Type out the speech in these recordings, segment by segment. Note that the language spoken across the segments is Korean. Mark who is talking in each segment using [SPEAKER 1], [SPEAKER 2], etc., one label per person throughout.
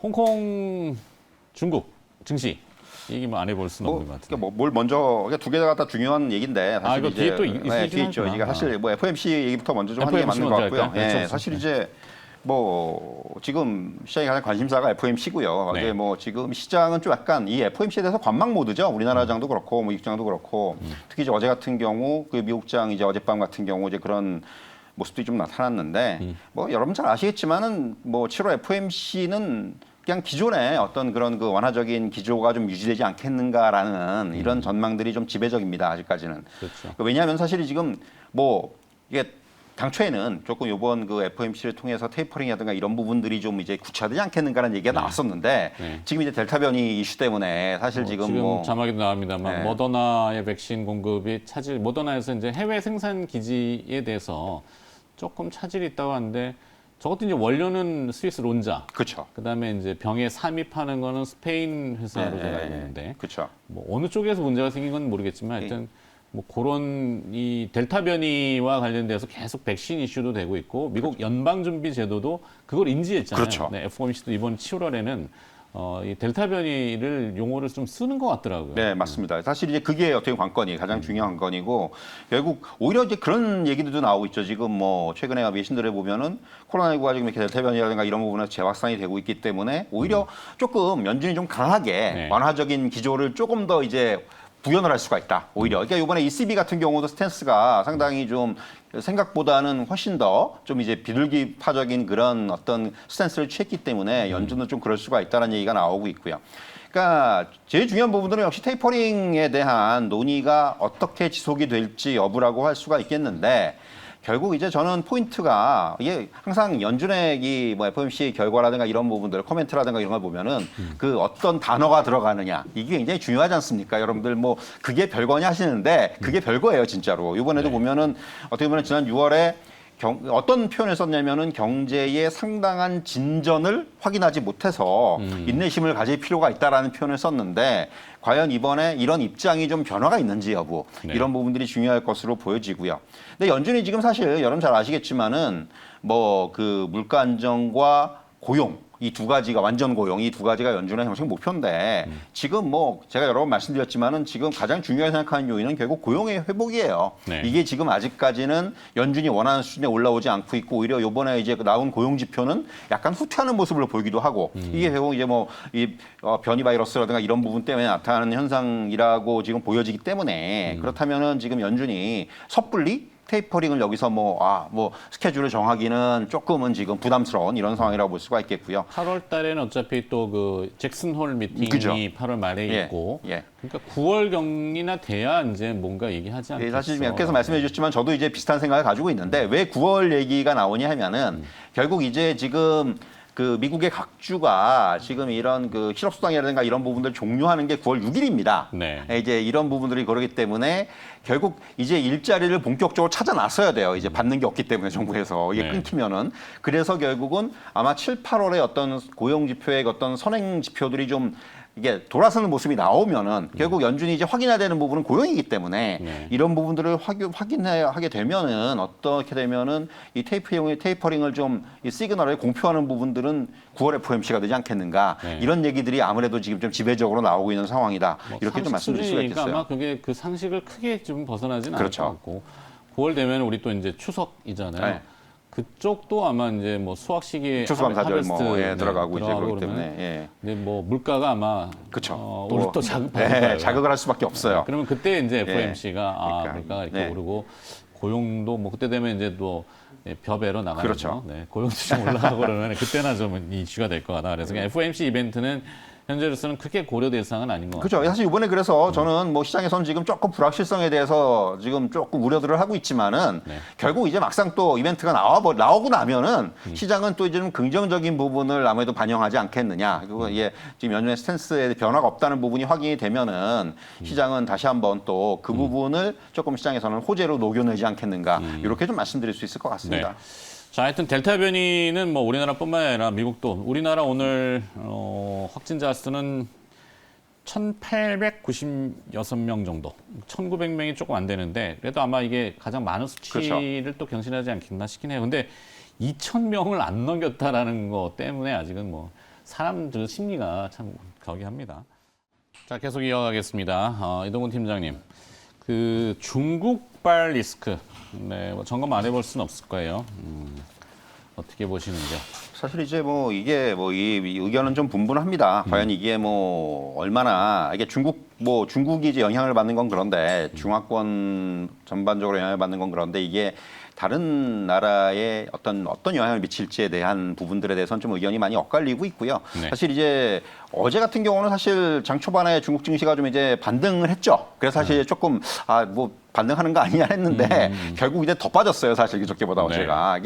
[SPEAKER 1] 홍콩, 중국 증시 얘기 뭐 안 해볼 수는 없는 것 같아요.
[SPEAKER 2] 그러니까 뭘 먼저 그러니까 두 개가 다 중요한 얘기인데 사실
[SPEAKER 1] 이거
[SPEAKER 2] 이제
[SPEAKER 1] 뒤에 또 있긴
[SPEAKER 2] 뒤에 있죠.
[SPEAKER 1] 하구나.
[SPEAKER 2] 이게 사실 뭐 FOMC 얘기부터 먼저 좀 하는 게
[SPEAKER 1] FOMC
[SPEAKER 2] 맞는 것
[SPEAKER 1] 먼저
[SPEAKER 2] 같고요.
[SPEAKER 1] 할까요? 네,
[SPEAKER 2] 사실 이제 뭐 지금 시장이 가장 관심사가 FOMC고요.
[SPEAKER 1] 네.
[SPEAKER 2] 이제 뭐 지금 시장은 좀 약간 이 FOMC에 대해서 관망 모드죠. 우리나라 장도 그렇고 뭐 미국장도 그렇고 특히 이제 어제 같은 경우 그 미국장 이제 어젯밤 같은 경우 이제 그런 모습들이 좀 나타났는데 뭐 여러분 잘 아시겠지만은 뭐 7월 FOMC는 그냥 기존의 어떤 그런 그 완화적인 기조가 좀 유지되지 않겠는가라는 이런 전망들이 좀 지배적입니다. 아직까지는.
[SPEAKER 1] 그렇죠.
[SPEAKER 2] 왜냐하면 사실 지금 뭐 이게 당초에는 조금 이번 그 FOMC를 통해서 테이퍼링이라든가 이런 부분들이 좀 이제 구체화되지 않겠는가라는 얘기가 나왔었는데
[SPEAKER 1] 네.
[SPEAKER 2] 지금 이제 델타 변이 이슈 때문에 사실 지금 뭐
[SPEAKER 1] 자막에도 나옵니다만
[SPEAKER 2] 네.
[SPEAKER 1] 모더나의 백신 공급이 모더나에서 이제 해외 생산 기지에 대해서 조금 차질이 있다고 하는데 저것도 이제 원료는 스위스 론자.
[SPEAKER 2] 그렇죠.
[SPEAKER 1] 그다음에 이제 병에 삽입하는 거는 스페인 회사로 제가 알고 있는데
[SPEAKER 2] 그렇죠.
[SPEAKER 1] 뭐 어느 쪽에서 문제가 생긴 건 모르겠지만 하여튼 뭐 그런 이 델타 변이와 관련돼서 계속 백신 이슈도 되고 있고 미국 연방준비제도도 그걸 인지했잖아요.
[SPEAKER 2] 그렇죠.
[SPEAKER 1] 네, FOMC도 이번 7월에는 이 델타 변이를 용어를 좀 쓰는 것 같더라고요.
[SPEAKER 2] 네, 맞습니다. 사실 이제 그게 어떻게 관건이 가장 중요한 관건이고 결국 오히려 이제 그런 얘기들도 나오고 있죠. 지금 뭐 최근에 외신들에 보면은 코로나19가 지금 이렇게 델타 변이라든가 이런 부분에서 재확산이 되고 있기 때문에 오히려 조금 연준이 좀 강하게
[SPEAKER 1] 네.
[SPEAKER 2] 완화적인 기조를 조금 더 이제 구현을 할 수가 있다. 오히려. 그러니까 이번에 ECB 같은 경우도 스탠스가 상당히 좀 생각보다는 훨씬 더 좀 이제 비둘기파적인 그런 어떤 스탠스를 취했기 때문에 연준은 좀 그럴 수가 있다는 얘기가 나오고 있고요. 그러니까 제일 중요한 부분들은 역시 테이퍼링에 대한 논의가 어떻게 지속이 될지 여부라고 할 수가 있겠는데 결국 이제 저는 포인트가 이게 항상 연준의 이 뭐 FOMC 결과라든가 이런 부분들 코멘트라든가 이런 걸 보면은 그 어떤 단어가 들어가느냐 이게 굉장히 중요하지 않습니까? 여러분들 뭐 그게 별거냐 하시는데 그게 별거예요 진짜로. 이번에도 보면은 어떻게 보면 지난 6월에 어떤 표현을 썼냐면은 경제의 상당한 진전을 확인하지 못해서 인내심을 가질 필요가 있다라는 표현을 썼는데 과연 이번에 이런 입장이 좀 변화가 있는지 여부 이런 부분들이 중요할 것으로 보여지고요. 근데 연준이 지금 사실 여러분 잘 아시겠지만은 뭐 그 물가 안정과 고용 이 두 가지가 완전 고용 이 두 가지가 연준의 정책 목표인데 지금 뭐 제가 여러 번 말씀드렸지만은 지금 가장 중요하게 생각하는 요인은 결국 고용의 회복이에요.
[SPEAKER 1] 네.
[SPEAKER 2] 이게 지금 아직까지는 연준이 원하는 수준에 올라오지 않고 있고 오히려 이번에 이제 나온 고용 지표는 약간 후퇴하는 모습을 보이기도 하고 이게 결국 이제 뭐 이 변이 바이러스라든가 이런 부분 때문에 나타나는 현상이라고 지금 보여지기 때문에 그렇다면은 지금 연준이 섣불리 테이퍼링을 여기서 뭐 스케줄을 정하기는 조금은 지금 부담스러운 이런 상황이라고 볼 수가 있겠고요.
[SPEAKER 1] 8월 달에는 어차피 또 그 잭슨 홀 미팅이
[SPEAKER 2] 그죠.
[SPEAKER 1] 8월 말에
[SPEAKER 2] 예,
[SPEAKER 1] 있고
[SPEAKER 2] 예.
[SPEAKER 1] 그러니까 9월 경이나 돼야 이제 뭔가 얘기하지 않겠어.
[SPEAKER 2] 사실 지금 이렇게 해서 말씀해 주셨지만 저도 이제 비슷한 생각을 가지고 있는데 왜 9월 얘기가 나오냐 하면은 결국 이제 지금 그 미국의 각주가 지금 이런 그 실업수당이라든가 이런 부분들 종료하는 게 9월 6일입니다.
[SPEAKER 1] 네.
[SPEAKER 2] 이제 이런 부분들이 그러기 때문에 결국 이제 일자리를 본격적으로 찾아 나서야 돼요. 이제 받는 게 없기 때문에 정부에서 이게
[SPEAKER 1] 네.
[SPEAKER 2] 끊기면은 그래서 결국은 아마 7, 8월에 어떤 고용 지표의 어떤 선행 지표들이 좀 이게 돌아서는 모습이 나오면은 결국 연준이 이제 확인해야 되는 부분은 고용이기 때문에
[SPEAKER 1] 네.
[SPEAKER 2] 이런 부분들을 확인해야 하게 되면은 어떻게 되면은 이 테이퍼링을 좀 이 시그널을 공표하는 부분들은 9월 FOMC가 되지 않겠는가
[SPEAKER 1] 네.
[SPEAKER 2] 이런 얘기들이 아무래도 지금 좀 지배적으로 나오고 있는 상황이다 이렇게 좀 말씀드릴 수가
[SPEAKER 1] 수준이니까
[SPEAKER 2] 있겠어요.
[SPEAKER 1] 아마 그게 그 상식을 크게 좀 벗어나진 않을
[SPEAKER 2] 그렇죠.
[SPEAKER 1] 것 같고 9월 되면 우리 또 이제 추석이잖아요.
[SPEAKER 2] 네.
[SPEAKER 1] 그쪽도 아마 이제 뭐 수확 시기에
[SPEAKER 2] 추수감사절
[SPEAKER 1] 하베스트,
[SPEAKER 2] 들어가고 이제 그렇기
[SPEAKER 1] 그러면
[SPEAKER 2] 때문에 예.
[SPEAKER 1] 근데 뭐 물가가 아마
[SPEAKER 2] 그렇죠.
[SPEAKER 1] 오늘 또 자극받을 거예요.
[SPEAKER 2] 자극을 할 수밖에 없어요.
[SPEAKER 1] 그러면 그때 이제 FOMC가
[SPEAKER 2] 그러니까,
[SPEAKER 1] 물가가 이렇게
[SPEAKER 2] 네.
[SPEAKER 1] 오르고 고용도 뭐 그때 되면 이제 또 벼배로 나가죠.
[SPEAKER 2] 그렇죠.
[SPEAKER 1] 네, 고용도 좀 올라가고 그러면 그때나 좀 이슈가 될 거다. 그래서 FOMC 이벤트는 현재로서는 크게 고려 대상은 아닌 것 같아요.
[SPEAKER 2] 그렇죠. 사실 이번에 그래서 저는 뭐 시장에서는 지금 조금 불확실성에 대해서 지금 조금 우려들을 하고 있지만은
[SPEAKER 1] 네.
[SPEAKER 2] 결국 이제 막상 또 이벤트가 나오고 나면은 시장은 또 이제 좀 긍정적인 부분을 아무래도 반영하지 않겠느냐. 그리고 이게 지금 연준의 스탠스에 변화가 없다는 부분이 확인이 되면은 시장은 다시 한번 또 그 부분을 조금 시장에서는 호재로 녹여내지 않겠는가. 이렇게 좀 말씀드릴 수 있을 것 같습니다.
[SPEAKER 1] 네. 자, 하여튼 델타 변이는 뭐 우리나라뿐만 아니라 미국도 우리나라 오늘 확진자 수는 1,896명 정도, 1,900명이 조금 안 되는데 그래도 아마 이게 가장 많은 수치를
[SPEAKER 2] 그렇죠.
[SPEAKER 1] 또 경신하지 않겠나 싶긴 해요. 근데 2,000명을 안 넘겼다라는 거 때문에 아직은 뭐 사람들 심리가 참 저기합니다. 자, 계속 이어가겠습니다. 이동훈 팀장님, 그 중국발 리스크, 네, 뭐 점검 안 해볼 수는 없을 거예요. 어떻게 보시는지요?
[SPEAKER 2] 사실 이제 뭐 이게 뭐 이 의견은 좀 분분합니다. 과연 이게 뭐 얼마나 이게 중국이 이제 영향을 받는 건 그런데 중화권 전반적으로 영향을 받는 건 그런데 이게 다른 나라에 어떤 영향을 미칠지에 대한 부분들에 대해서는 좀 의견이 많이 엇갈리고 있고요.
[SPEAKER 1] 네.
[SPEAKER 2] 사실 이제 어제 같은 경우는 사실 장 초반에 중국 증시가 좀 이제 반등을 했죠. 그래서 사실 조금 뭐 반등하는 거 아니냐 했는데 결국 이제 더 빠졌어요. 사실 그저께보다 어제가.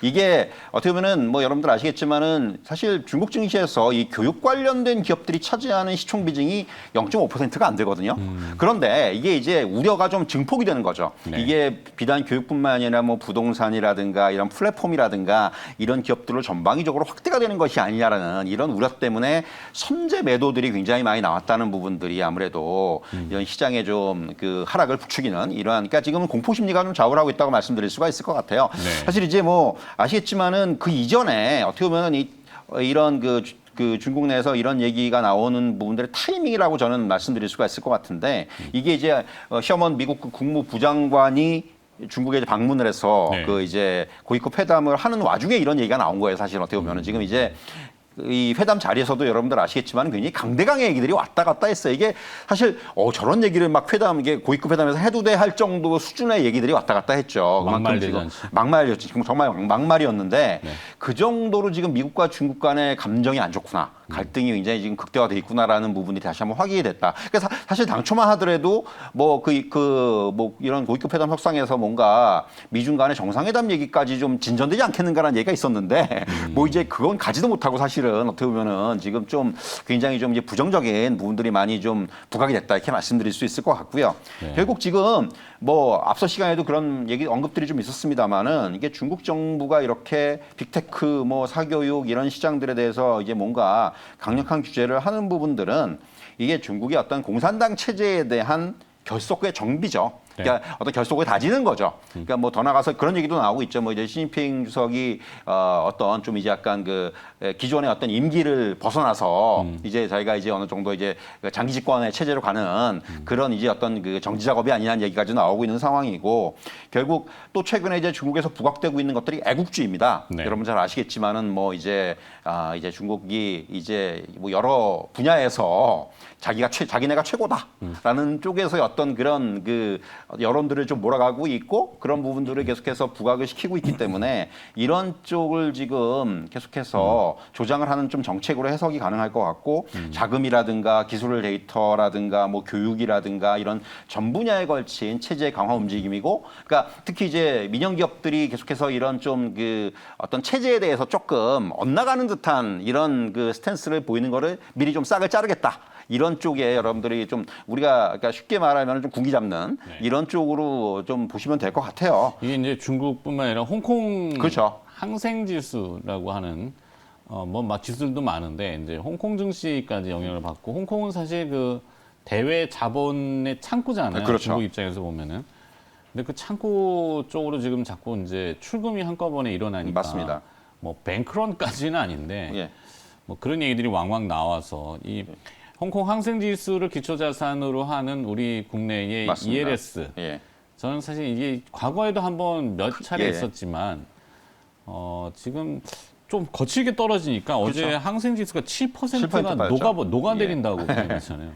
[SPEAKER 2] 이게 어떻게 보면은 뭐 여러분들 아시겠지만은 사실 중국 증시에서 이 교육 관련된 기업들이 차지하는 시총 비중이 0.5%가 안 되거든요. 그런데 이게 이제 우려가 좀 증폭이 되는 거죠.
[SPEAKER 1] 네.
[SPEAKER 2] 이게 비단 교육뿐만 아니라 뭐 부동산이라든가 이런 플랫폼이라든가 이런 기업들로 전방위적으로 확대가 되는 것이 아니냐라는 이런 우려 때문에 선제 매도들이 굉장히 많이 나왔다는 부분들이 아무래도 이런 시장에 좀 그 하락을 부추기는 이러한 그러니까 지금은 공포 심리가 좀 좌우하고 있다고 말씀드릴 수가 있을 것 같아요.
[SPEAKER 1] 네.
[SPEAKER 2] 사실 이제 뭐 아시겠지만은 그 이전에 어떻게 보면 이런 그 중국 내에서 이런 얘기가 나오는 부분들의 타이밍이라고 저는 말씀드릴 수가 있을 것 같은데 이게 이제 셔먼 미국 국무부장관이 중국에 이제 방문을 해서
[SPEAKER 1] 네.
[SPEAKER 2] 그 이제 고위급 회담을 하는 와중에 이런 얘기가 나온 거예요. 사실 어떻게 보면은 지금 이제 이 회담 자리에서도 여러분들 아시겠지만 굉장히 강대강의 얘기들이 왔다 갔다 했어요. 이게 사실 저런 얘기를 막 이게 고위급 회담에서 해도 돼 할 정도 수준의 얘기들이 왔다 갔다 했죠. 막말이었지. 지금 정말 막말이었는데
[SPEAKER 1] 네.
[SPEAKER 2] 그 정도로 지금 미국과 중국 간의 감정이 안 좋구나. 갈등이 굉장히 지금 극대화돼 있구나라는 부분이 다시 한번 확인이 됐다. 그러니까 사실 당초만 하더라도 뭐 이런 고위급 회담 협상에서 뭔가 미중 간의 정상회담 얘기까지 좀 진전되지 않겠는가라는 얘기가 있었는데 뭐 이제 그건 가지도 못하고 사실은 어떻게 보면은 지금 좀 굉장히 좀 이제 부정적인 부분들이 많이 좀 부각이 됐다 이렇게 말씀드릴 수 있을 것 같고요.
[SPEAKER 1] 네.
[SPEAKER 2] 결국 지금 뭐 앞서 시간에도 그런 얘기 언급들이 좀 있었습니다만은 이게 중국 정부가 이렇게 빅테크 뭐 사교육 이런 시장들에 대해서 이제 뭔가 강력한 규제를 하는 부분들은 이게 중국의 어떤 공산당 체제에 대한 결속의 정비죠. 그러니까 어떤 결속을 다지는 거죠. 그러니까 뭐 더 나가서 그런 얘기도 나오고 있죠. 뭐 이제 시진핑 주석이 어떤 좀 이제 약간 그 기존의 어떤 임기를 벗어나서 이제 자기가 이제 어느 정도 이제 장기 집권의 체제로 가는 그런 이제 어떤 그 정지 작업이 아니냐는 얘기까지 나오고 있는 상황이고 결국 또 최근에 이제 중국에서 부각되고 있는 것들이 애국주의입니다.
[SPEAKER 1] 네.
[SPEAKER 2] 여러분 잘 아시겠지만은 뭐 이제 이제 중국이 이제 뭐 여러 분야에서 자기네가 최고다라는 쪽에서의 어떤 그런 그 여론들을 좀 몰아가고 있고 그런 부분들을 계속해서 부각을 시키고 있기 때문에 이런 쪽을 지금 계속해서 조장을 하는 좀 정책으로 해석이 가능할 것 같고 자금이라든가 기술 데이터라든가 뭐 교육이라든가 이런 전 분야에 걸친 체제 강화 움직임이고 그러니까 특히 이제 민영 기업들이 계속해서 이런 좀 그 어떤 체제에 대해서 조금 엇나가는 듯한 이런 그 스탠스를 보이는 거를 미리 좀 싹을 자르겠다. 이런 쪽에 여러분들이 좀 우리가 그러니까 쉽게 말하면 좀 군기 잡는 이런 쪽으로 좀 보시면 될 것 같아요.
[SPEAKER 1] 이게 이제 중국뿐만 아니라 홍콩
[SPEAKER 2] 그렇죠.
[SPEAKER 1] 항생지수라고 하는 뭐 지수들도 많은데 이제 홍콩 증시까지 영향을 받고 홍콩은 사실 그 대외 자본의 창구잖아요.
[SPEAKER 2] 그렇죠.
[SPEAKER 1] 중국 입장에서 보면은. 근데 그 창구 쪽으로 지금 자꾸 이제 출금이 한꺼번에 일어나니까
[SPEAKER 2] 맞습니다.
[SPEAKER 1] 뭐 뱅크런까지는 아닌데
[SPEAKER 2] 예.
[SPEAKER 1] 뭐 그런 얘기들이 왕왕 나와서 이 홍콩 항생지수를 기초자산으로 하는 우리 국내의
[SPEAKER 2] 맞습니다.
[SPEAKER 1] ELS
[SPEAKER 2] 예.
[SPEAKER 1] 저는 사실 이게 과거에도 한번 몇 차례
[SPEAKER 2] 예.
[SPEAKER 1] 있었지만 지금 좀 거칠게 떨어지니까 어제
[SPEAKER 2] 그렇죠.
[SPEAKER 1] 항생지수가 7%가
[SPEAKER 2] 7% 빠졌죠.
[SPEAKER 1] 녹아내린다고 그랬잖아요.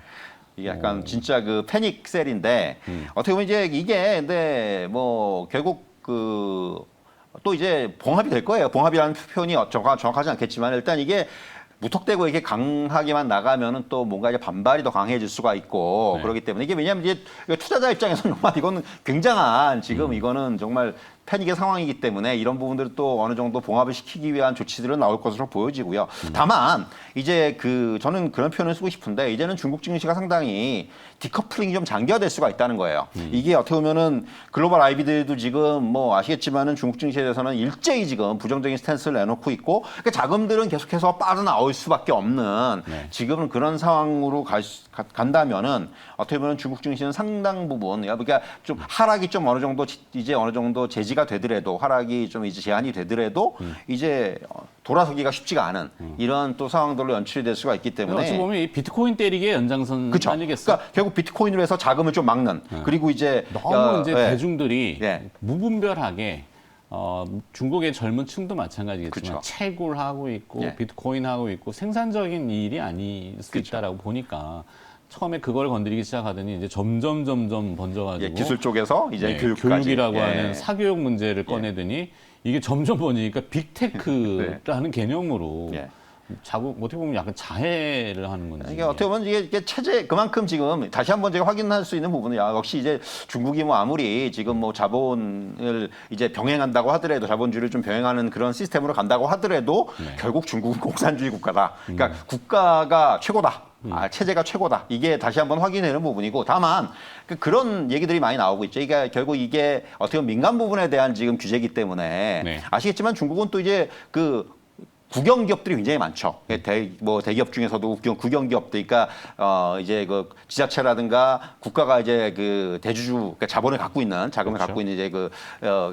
[SPEAKER 2] 이게 약간 진짜 그 패닉 셀인데 어떻게 보면 이제 이게 근데 뭐 결국 그 또 이제 봉합이 될 거예요. 봉합이라는 표현이 정확하지 않겠지만 일단 이게 무턱대고 이렇게 강하게만 나가면은 또 뭔가 이제 반발이 더 강해질 수가 있고
[SPEAKER 1] 네.
[SPEAKER 2] 그렇기 때문에 이게 왜냐하면 이제 투자자 입장에서는 정말 이거는 굉장한 지금 이거는 정말 패닉의 상황이기 때문에 이런 부분들을 또 어느 정도 봉합을 시키기 위한 조치들은 나올 것으로 보여지고요. 다만 이제 저는 그런 표현을 쓰고 싶은데 이제는 중국 증시가 상당히 디커플링이 좀 장기화될 수가 있다는 거예요. 이게 어떻게 보면은 글로벌 IB들도 지금 뭐 아시겠지만은 중국 증시에 대해서는 일제히 지금 부정적인 스탠스를 내놓고 있고 그러니까 자금들은 계속해서 빠져나올 수밖에 없는 지금은 그런 상황으로 간다면은 어떻게 보면 중국 증시는 상당 부분 그러니까 좀 하락이 좀 어느 정도 이제 어느 정도 재지 정지가 되더라도 하락이 좀 이제 제한이 되더라도 이제 돌아서기가 쉽지가 않은 이런 또 상황들로 연출이 될 수가 있기 때문에
[SPEAKER 1] 어찌 보면 이 비트코인 때리기의 연장선
[SPEAKER 2] 그쵸.
[SPEAKER 1] 아니겠어요?
[SPEAKER 2] 그러니까 결국 비트코인으로 해서 자금을 좀 막는 그리고 이제
[SPEAKER 1] 너무 이제
[SPEAKER 2] 예.
[SPEAKER 1] 대중들이
[SPEAKER 2] 예.
[SPEAKER 1] 무분별하게 중국의 젊은 층도 마찬가지겠지만
[SPEAKER 2] 그쵸.
[SPEAKER 1] 채굴하고 있고
[SPEAKER 2] 예.
[SPEAKER 1] 비트코인 하고 있고 생산적인 일이 아닐 수 있다라고 보니까 처음에 그걸 건드리기 시작하더니 이제 점점 번져가지고
[SPEAKER 2] 예, 기술 쪽에서 이제
[SPEAKER 1] 네,
[SPEAKER 2] 교육까지
[SPEAKER 1] 교육이라고
[SPEAKER 2] 예.
[SPEAKER 1] 하는 사교육 문제를 꺼내더니 이게 점점 번지니까 빅테크라는 개념으로
[SPEAKER 2] 예.
[SPEAKER 1] 자국 어떻게 보면 약간 자해를 하는 건지.
[SPEAKER 2] 이게 어떻게 보면 이게 체제 그만큼 지금 다시 한번 제가 확인할 수 있는 부분은 역시 이제 중국이 뭐 아무리 지금 뭐 자본을 이제 병행한다고 하더라도 자본주의를 좀 병행하는 그런 시스템으로 간다고 하더라도 결국 중국은 공산주의 국가다. 그러니까 국가가 최고다. 체제가 최고다. 이게 다시 한번 확인되는 부분이고 다만 그런 얘기들이 많이 나오고 있죠. 이게 결국 이게 어떻게 보면 민간 부분에 대한 지금 규제이기 때문에
[SPEAKER 1] 네.
[SPEAKER 2] 아시겠지만 중국은 또 이제 그 국영 기업들이 굉장히 많죠. 대기업 중에서도 국영 기업들, 그러니까 이제 그 지자체라든가 국가가 이제 그 대주주, 그러니까 자본을 갖고 있는 자금을
[SPEAKER 1] 그렇죠.
[SPEAKER 2] 갖고 있는 이제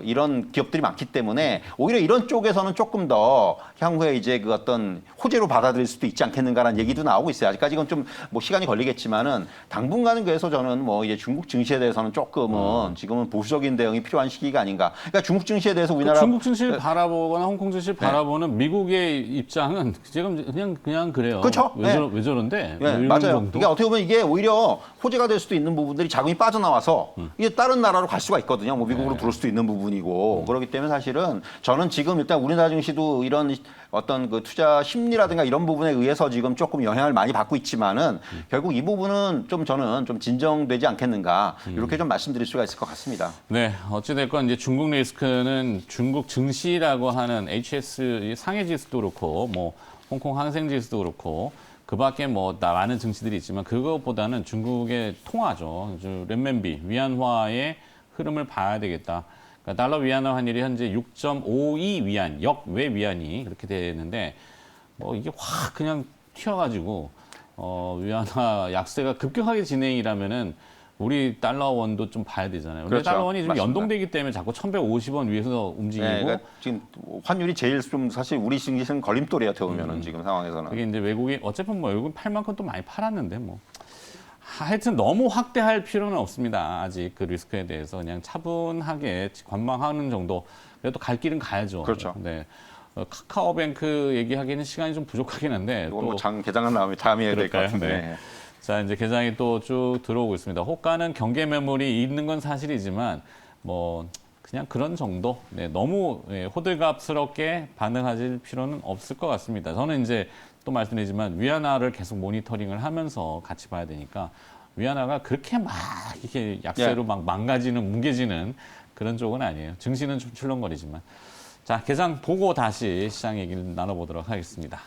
[SPEAKER 2] 이런 기업들이 많기 때문에 오히려 이런 쪽에서는 조금 더 향후에 이제 그 어떤 호재로 받아들일 수도 있지 않겠는가라는 얘기도 나오고 있어요. 아직까지는 좀 뭐 시간이 걸리겠지만은 당분간은 그래서 저는 뭐 이제 중국 증시에 대해서는 조금은 지금은 보수적인 대응이 필요한 시기가 아닌가. 그러니까 중국 증시에 대해서 우리나라
[SPEAKER 1] 중국 증시를 바라보거나 홍콩 증시를 바라보는 미국의 입장은 지금 그냥 그래요.
[SPEAKER 2] 그렇죠.
[SPEAKER 1] 왜 저런데? 뭐 이런
[SPEAKER 2] 맞아요.
[SPEAKER 1] 정도?
[SPEAKER 2] 그러니까 어떻게 보면 이게 오히려 호재가 될 수도 있는 부분들이 자금이 빠져나와서 이게 다른 나라로 갈 수가 있거든요. 뭐 미국으로 들어올 수도 있는 부분이고 그렇기 때문에 사실은 저는 지금 일단 우리나라 증시도 이런 어떤 그 투자 심리라든가 이런 부분에 의해서 지금 조금 영향을 많이 받고 있지만은 결국 이 부분은 좀 저는 좀 진정되지 않겠는가 이렇게 좀 말씀드릴 수가 있을 것 같습니다.
[SPEAKER 1] 네, 어찌됐건 이제 중국 리스크는 중국 증시라고 하는 HS 상해 지수도 그렇고 뭐 홍콩 항생 지수도 그렇고 그밖에 뭐 많은 증시들이 있지만 그것보다는 중국의 통화죠. renminbi 위안화의 흐름을 봐야 되겠다. 그러니까 달러 위안화 환율이 현재 6.52 위안, 역외 위안이 그렇게 되는데 뭐 이게 확 그냥 튀어가지고 위안화 약세가 급격하게 진행이라면은 우리 달러원도 좀 봐야 되잖아요. 근데
[SPEAKER 2] 그렇죠.
[SPEAKER 1] 달러원이 좀
[SPEAKER 2] 맞습니다.
[SPEAKER 1] 연동되기 때문에 자꾸 1,150원 위에서 움직이고
[SPEAKER 2] 네, 그러니까 지금 환율이 제일 좀 사실 우리 증시는 걸림돌이에요. 어떻게 보면은 지금 상황에서는.
[SPEAKER 1] 그게 이제 외국이 어차피 뭐 외국인 팔 만큼 또 많이 팔았는데 뭐 하여튼 너무 확대할 필요는 없습니다. 아직 그 리스크에 대해서 그냥 차분하게 관망하는 정도. 그래도 갈 길은 가야죠.
[SPEAKER 2] 그렇죠.
[SPEAKER 1] 네. 카카오뱅크 얘기하기는 시간이 좀 부족하긴 한데
[SPEAKER 2] 이거 뭐 개장한 다음에 해야 될 것
[SPEAKER 1] 그럴까요?
[SPEAKER 2] 같은데.
[SPEAKER 1] 네. 자, 이제 개장이 또 쭉 들어오고 있습니다. 호가는 경계 매물이 있는 건 사실이지만 뭐 그냥 그런 정도. 네, 너무 호들갑스럽게 반응하실 필요는 없을 것 같습니다. 저는 이제 또 말씀드리지만 위안화를 계속 모니터링을 하면서 같이 봐야 되니까 위안화가 그렇게 막 이렇게 약세로 막 망가지는 뭉개지는 그런 쪽은 아니에요. 증시는 좀 출렁거리지만. 자, 개장 보고 다시 시장 얘기를 나눠보도록 하겠습니다.